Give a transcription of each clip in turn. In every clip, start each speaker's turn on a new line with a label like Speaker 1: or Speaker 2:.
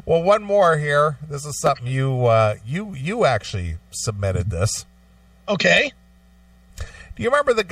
Speaker 1: Well, one more here. This is something you actually submitted this.
Speaker 2: Okay.
Speaker 1: Do you remember the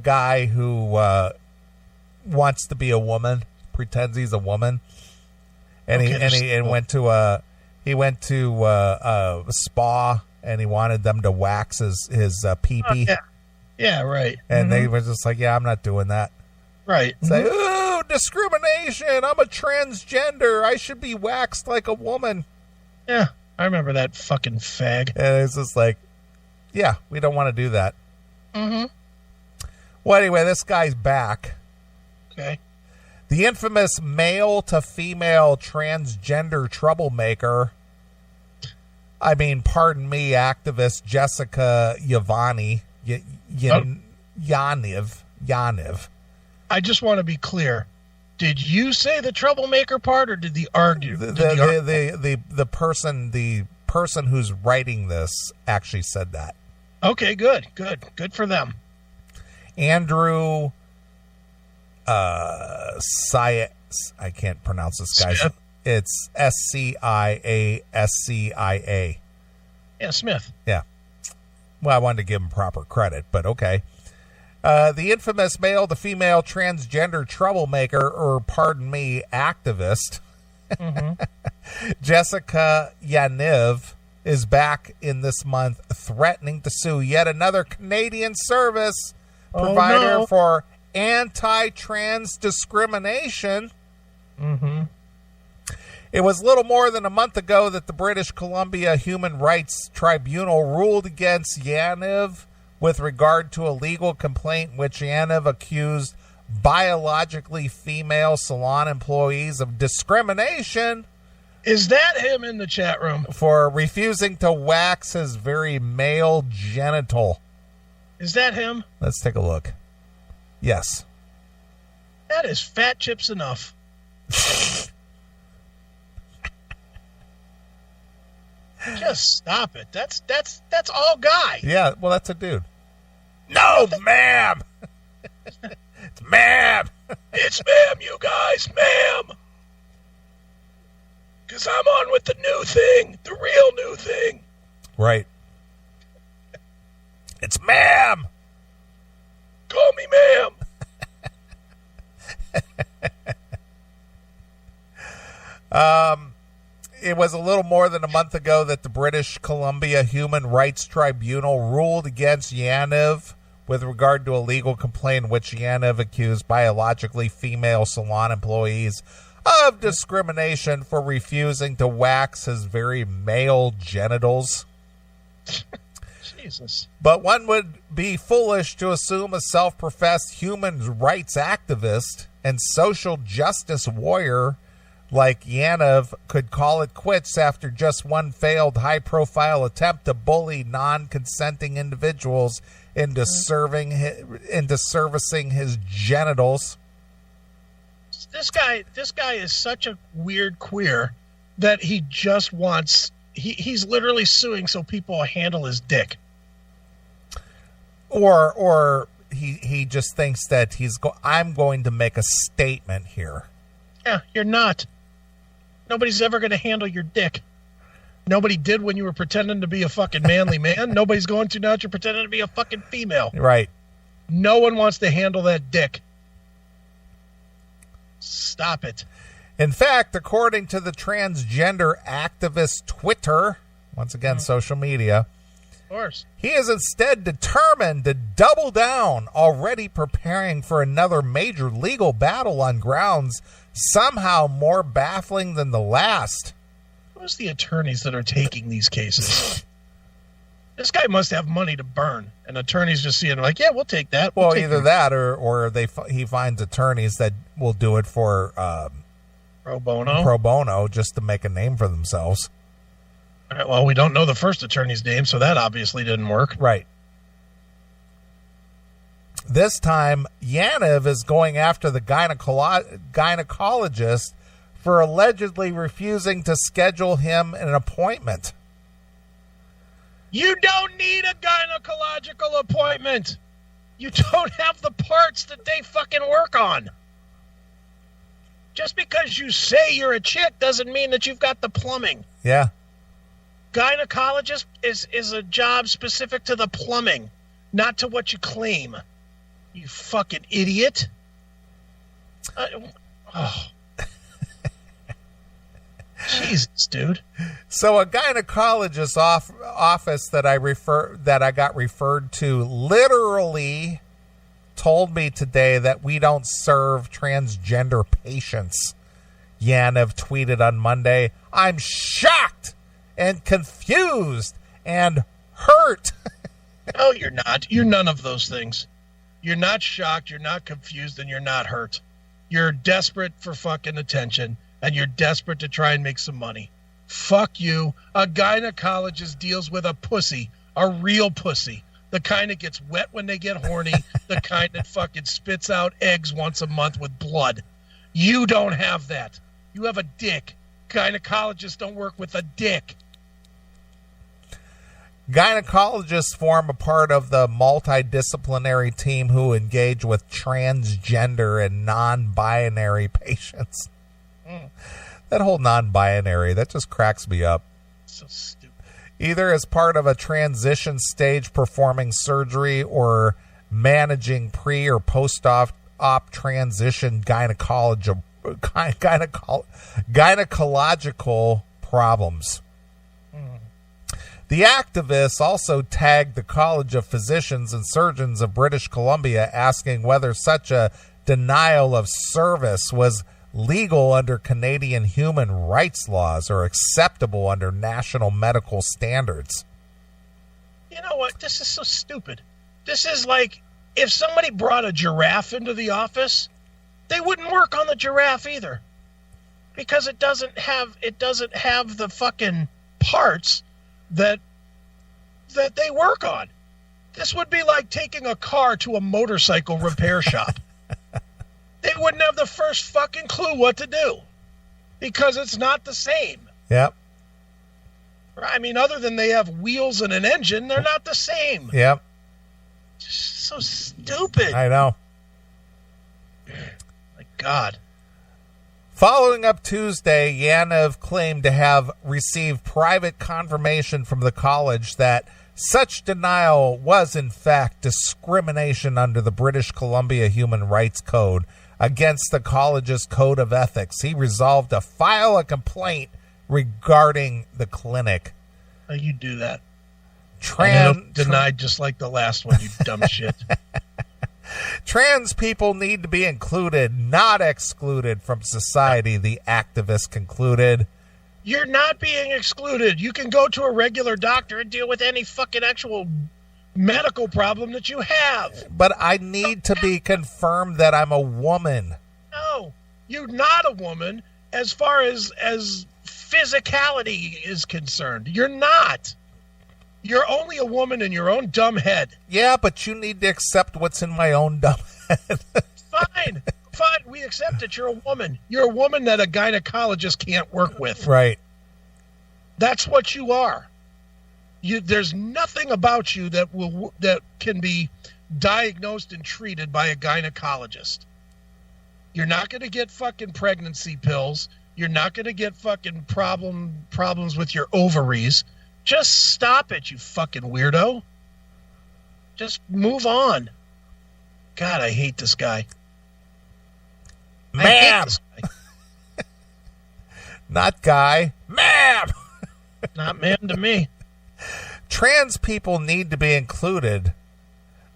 Speaker 1: guy who wants to be a woman, pretends he's a woman, and he went to a spa and he wanted them to wax his pee-pee.
Speaker 2: Oh, yeah, right.
Speaker 1: And they were just like, yeah, I'm not doing that.
Speaker 2: Right.
Speaker 1: Say, ooh, discrimination. I'm a transgender. I should be waxed like a woman.
Speaker 2: Yeah, I remember that fucking fag.
Speaker 1: And it's just like, yeah, we don't want to do that.
Speaker 2: Mm-hmm.
Speaker 1: Well, anyway, this guy's back.
Speaker 2: Okay.
Speaker 1: The infamous male-to-female transgender troublemaker, activist Jessica Yaniv.
Speaker 2: I just want to be clear. Did you say the troublemaker part, or did the argue?
Speaker 1: The person who's writing this actually said that.
Speaker 2: Okay, good for them.
Speaker 1: Andrew, I can't pronounce this guy's.
Speaker 2: Smith.
Speaker 1: It's SCIASCIA.
Speaker 2: Yeah, Smith.
Speaker 1: Yeah. Well, I wanted to give him proper credit, but okay. The infamous male-to-female transgender troublemaker, or activist, Jessica Yaniv, is back in this month threatening to sue yet another Canadian service provider for anti-trans discrimination.
Speaker 2: Mm-hmm.
Speaker 1: It was little more than a month ago that the British Columbia Human Rights Tribunal ruled against Yaniv with regard to a legal complaint in which Yaniv accused biologically female salon employees of discrimination.
Speaker 2: Is that him in the chat room?
Speaker 1: For refusing to wax his very male genital.
Speaker 2: Is that him?
Speaker 1: Let's take a look. Yes.
Speaker 2: That is fat chips enough. Just stop it. That's all guy.
Speaker 1: Yeah, well, that's a dude. No, ma'am. It's ma'am.
Speaker 2: It's ma'am, you guys, ma'am. Because I'm on with the new thing, the real new thing.
Speaker 1: Right. It's ma'am.
Speaker 2: Call me ma'am.
Speaker 1: It was a little more than a month ago that the British Columbia Human Rights Tribunal ruled against Yaniv with regard to a legal complaint in which Yaniv accused biologically female salon employees of discrimination for refusing to wax his very male genitals.
Speaker 2: Jesus.
Speaker 1: But one would be foolish to assume a self-professed human rights activist and social justice warrior like Yaniv could call it quits after just one failed high-profile attempt to bully non-consenting individuals into servicing his genitals.
Speaker 2: This guy is such a weird queer that he just wants. He's literally suing so people will handle his dick.
Speaker 1: Or he just thinks that I'm going to make a statement here.
Speaker 2: Yeah, you're not. Nobody's ever going to handle your dick. Nobody did when you were pretending to be a fucking manly man. Nobody's going to now that you're pretending to be a fucking female.
Speaker 1: Right.
Speaker 2: No one wants to handle that dick. Stop it.
Speaker 1: In fact, according to the transgender activist Twitter, once again, social media,
Speaker 2: of course,
Speaker 1: he is instead determined to double down, already preparing for another major legal battle on grounds somehow more baffling than the last.
Speaker 2: Who's the attorneys that are taking these cases? This guy must have money to burn, and attorneys just seeing like, yeah, we'll take that.
Speaker 1: Well, either that or he finds attorneys that will do it for
Speaker 2: pro bono,
Speaker 1: just to make a name for themselves.
Speaker 2: All right, well, we don't know the first attorney's name, so that obviously didn't work.
Speaker 1: Right. This time, Yaniv is going after the gynecologist for allegedly refusing to schedule him an appointment.
Speaker 2: You don't need a gynecological appointment. You don't have the parts that they fucking work on. Just because you say you're a chick doesn't mean that you've got the plumbing.
Speaker 1: Yeah.
Speaker 2: Gynecologist is a job specific to the plumbing, not to what you claim. You fucking idiot. Jesus, dude.
Speaker 1: So a gynecologist office that I got referred to literally told me today that we don't serve transgender patients. Yanev tweeted on Monday, "I'm shocked and confused and hurt."
Speaker 2: No, you're not. You're none of those things. You're not shocked, you're not confused, and you're not hurt. You're desperate for fucking attention, and you're desperate to try and make some money. Fuck you. A gynecologist deals with a pussy, a real pussy. The kind that gets wet when they get horny, the kind that fucking spits out eggs once a month with blood. You don't have that. You have a dick. Gynecologists don't work with a dick.
Speaker 1: Gynecologists form a part of the multidisciplinary team who engage with transgender and non-binary patients. That whole non-binary, that just cracks me up.
Speaker 2: So stupid.
Speaker 1: Either as part of a transition stage performing surgery or managing pre- or post-op transition gynecological problems. The activists also tagged the College of Physicians and Surgeons of British Columbia, asking whether such a denial of service was legal under Canadian human rights laws or acceptable under national medical standards.
Speaker 2: You know what? This is so stupid. This is like if somebody brought a giraffe into the office, they wouldn't work on the giraffe either, because it doesn't have the fucking parts that they work on. This would be like taking a car to a motorcycle repair shop. They wouldn't have the first fucking clue what to do because it's not the same.
Speaker 1: Yep.
Speaker 2: I mean, other than they have wheels and an engine, they're not the same.
Speaker 1: Yep.
Speaker 2: Just so stupid.
Speaker 1: I know.
Speaker 2: My God.
Speaker 1: Following up Tuesday, Yanev claimed to have received private confirmation from the college that such denial was, in fact, discrimination under the British Columbia Human Rights Code against the college's code of ethics. He resolved to file a complaint regarding the clinic.
Speaker 2: Oh, you do that. Denied just like the last one, you dumb shit.
Speaker 1: Trans people need to be included, not excluded from society, the activist concluded.
Speaker 2: You're not being excluded. You can go to a regular doctor and deal with any fucking actual medical problem that you have.
Speaker 1: But I need to be confirmed that I'm a woman.
Speaker 2: No, you're not a woman as far as physicality is concerned. You're not. You're only a woman in your own dumb head.
Speaker 1: Yeah, but you need to accept what's in my own dumb head.
Speaker 2: Fine. We accept that you're a woman. You're a woman that a gynecologist can't work with.
Speaker 1: Right.
Speaker 2: That's what you are. There's nothing about you that can be diagnosed and treated by a gynecologist. You're not going to get fucking pregnancy pills. You're not going to get fucking problems with your ovaries. Just stop it, you fucking weirdo. Just move on. God, I hate this guy.
Speaker 1: Ma'am. Not guy. Ma'am.
Speaker 2: Not ma'am to me.
Speaker 1: Trans people need to be included,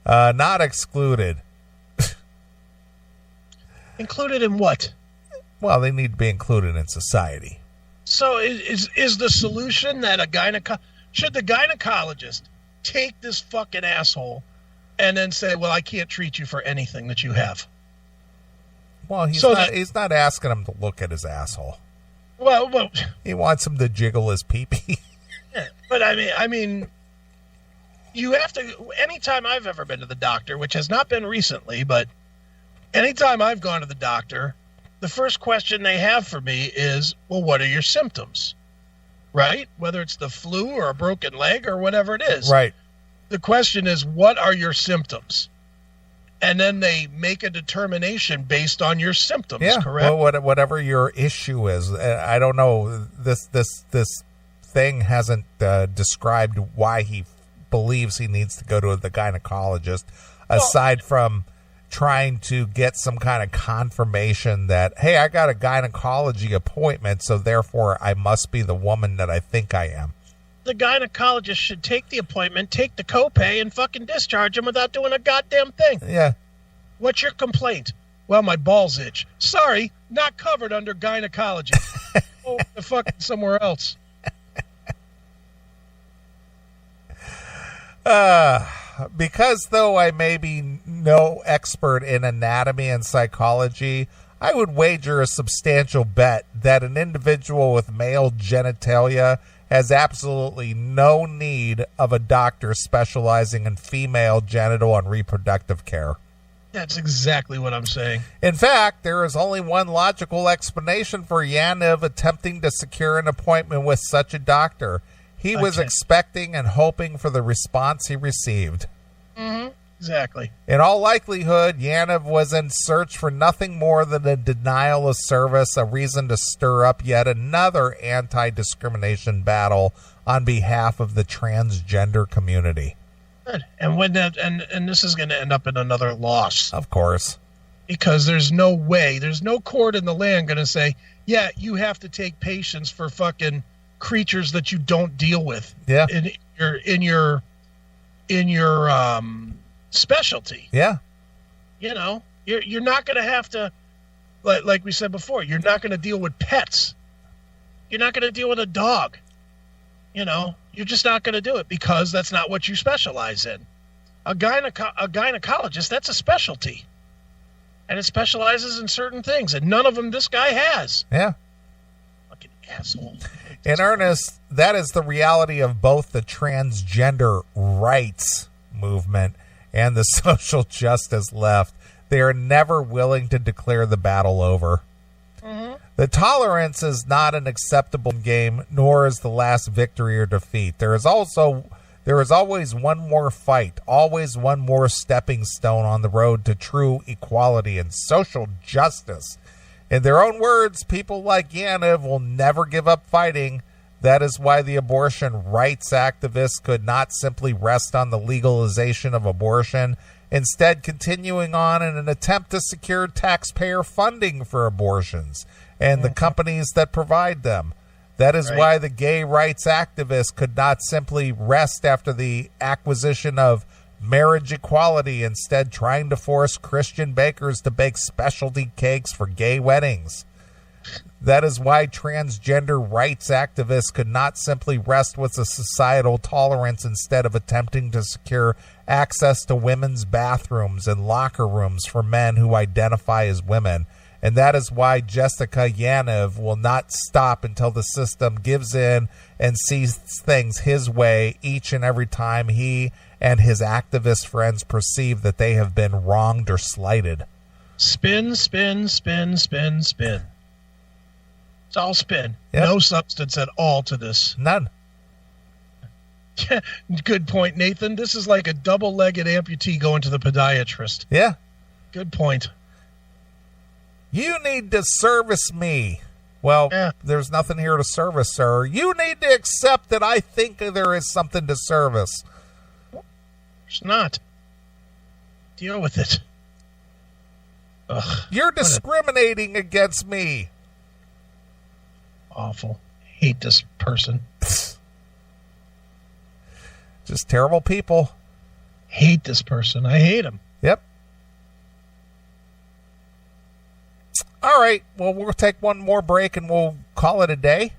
Speaker 1: not excluded.
Speaker 2: Included in what?
Speaker 1: Well, they need to be included in society.
Speaker 2: So is the solution that should the gynecologist take this fucking asshole and then say, well, I can't treat you for anything that you have?
Speaker 1: Well, he's not asking him to look at his asshole.
Speaker 2: Well,
Speaker 1: he wants him to jiggle his pee-pee.
Speaker 2: Yeah, but I mean, you have to. Anytime I've ever been to the doctor, which has not been recently, but anytime I've gone to the doctor, the first question they have for me is, well, what are your symptoms? Right? Whether it's the flu or a broken leg or whatever it is.
Speaker 1: Right.
Speaker 2: The question is, what are your symptoms? and then they make a determination based on your symptoms, correct?
Speaker 1: Well, whatever your issue is. I don't know. This thing hasn't described why he believes he needs to go to the gynecologist, aside from trying to get some kind of confirmation that, hey, I got a gynecology appointment, so therefore I must be the woman that I think I am.
Speaker 2: The gynecologist should take the appointment, take the copay, and fucking discharge him without doing a goddamn thing.
Speaker 1: Yeah.
Speaker 2: What's your complaint? Well, my balls itch. Sorry, not covered under gynecology. Oh, the fucking somewhere else.
Speaker 1: Because though I may be no expert in anatomy and psychology, I would wager a substantial bet that an individual with male genitalia has absolutely no need of a doctor specializing in female genital and reproductive care.
Speaker 2: That's exactly what I'm saying.
Speaker 1: In fact, there is only one logical explanation for Yaniv attempting to secure an appointment with such a doctor. He was expecting and hoping for the response he received.
Speaker 2: Mm-hmm. Exactly.
Speaker 1: In all likelihood, Yaniv was in search for nothing more than a denial of service, a reason to stir up yet another anti-discrimination battle on behalf of the transgender community.
Speaker 2: Good. And when that and this is going to end up in another loss.
Speaker 1: Of course.
Speaker 2: Because there's no way, there's no court in the land going to say, yeah, you have to take patients for fucking creatures that you don't deal with.
Speaker 1: Yeah.
Speaker 2: In your specialty.
Speaker 1: Yeah.
Speaker 2: You know, you're not going to have to, like we said before, you're not going to deal with pets. You're not going to deal with a dog. You know, you're just not going to do it because that's not what you specialize in. A gynecologist, that's a specialty. And it specializes in certain things, and none of them this guy has.
Speaker 1: Yeah.
Speaker 2: Fucking asshole.
Speaker 1: In earnest, that is the reality of both the transgender rights movement and the social justice left. They are never willing to declare the battle over. Mm-hmm. The tolerance is not an acceptable game, nor is the last victory or defeat. There is always one more fight, always one more stepping stone on the road to true equality and social justice. In their own words, people like Yaniv will never give up fighting. That is why the abortion rights activists could not simply rest on the legalization of abortion, instead continuing on in an attempt to secure taxpayer funding for abortions and the companies that provide them. That is why the gay rights activists could not simply rest after the acquisition of marriage equality, instead trying to force Christian bakers to bake specialty cakes for gay weddings. That is why transgender rights activists could not simply rest with a societal tolerance, instead of attempting to secure access to women's bathrooms and locker rooms for men who identify as women. And that is why Jessica Yaniv will not stop until the system gives in and sees things his way each and every time he and his activist friends perceive that they have been wronged or slighted.
Speaker 2: Spin, spin, spin, spin, spin. It's all spin.
Speaker 1: Yep.
Speaker 2: No substance at all to this.
Speaker 1: None.
Speaker 2: Good point, Nathan. This is like a double-legged amputee going to the podiatrist.
Speaker 1: Yeah.
Speaker 2: Good point.
Speaker 1: You need to service me. Well, There's nothing here to service, sir. You need to accept that I think there is something to service.
Speaker 2: It's not. Deal with it. Ugh.
Speaker 1: You're discriminating against me.
Speaker 2: Awful. Hate this person.
Speaker 1: Just terrible people.
Speaker 2: Hate this person. I hate him.
Speaker 1: Yep. All right. Well, we'll take one more break and we'll call it a day.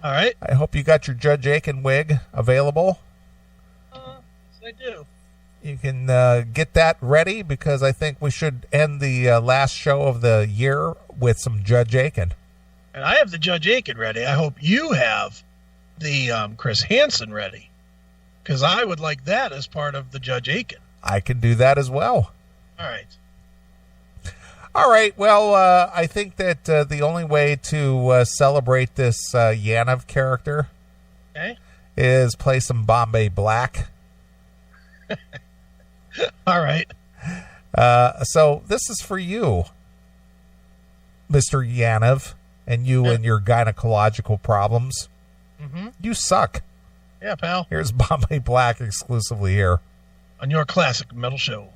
Speaker 2: All right.
Speaker 1: I hope you got your Judge Aiken wig available.
Speaker 2: Yes, I do.
Speaker 1: You can get that ready, because I think we should end the last show of the year with some Judge Aiken.
Speaker 2: And I have the Judge Aiken ready. I hope you have the Chris Hansen ready, because I would like that as part of the Judge Aiken.
Speaker 1: I can do that as well.
Speaker 2: All right.
Speaker 1: All right. Well, I think that the only way to celebrate this Yaniv character is play some Bombay Black.
Speaker 2: All right.
Speaker 1: So this is for you, Mr. Yanov, and you and your gynecological problems.
Speaker 2: Mm-hmm.
Speaker 1: You suck.
Speaker 2: Yeah, pal.
Speaker 1: Here's Bombay Black exclusively here
Speaker 2: On your classic metal show.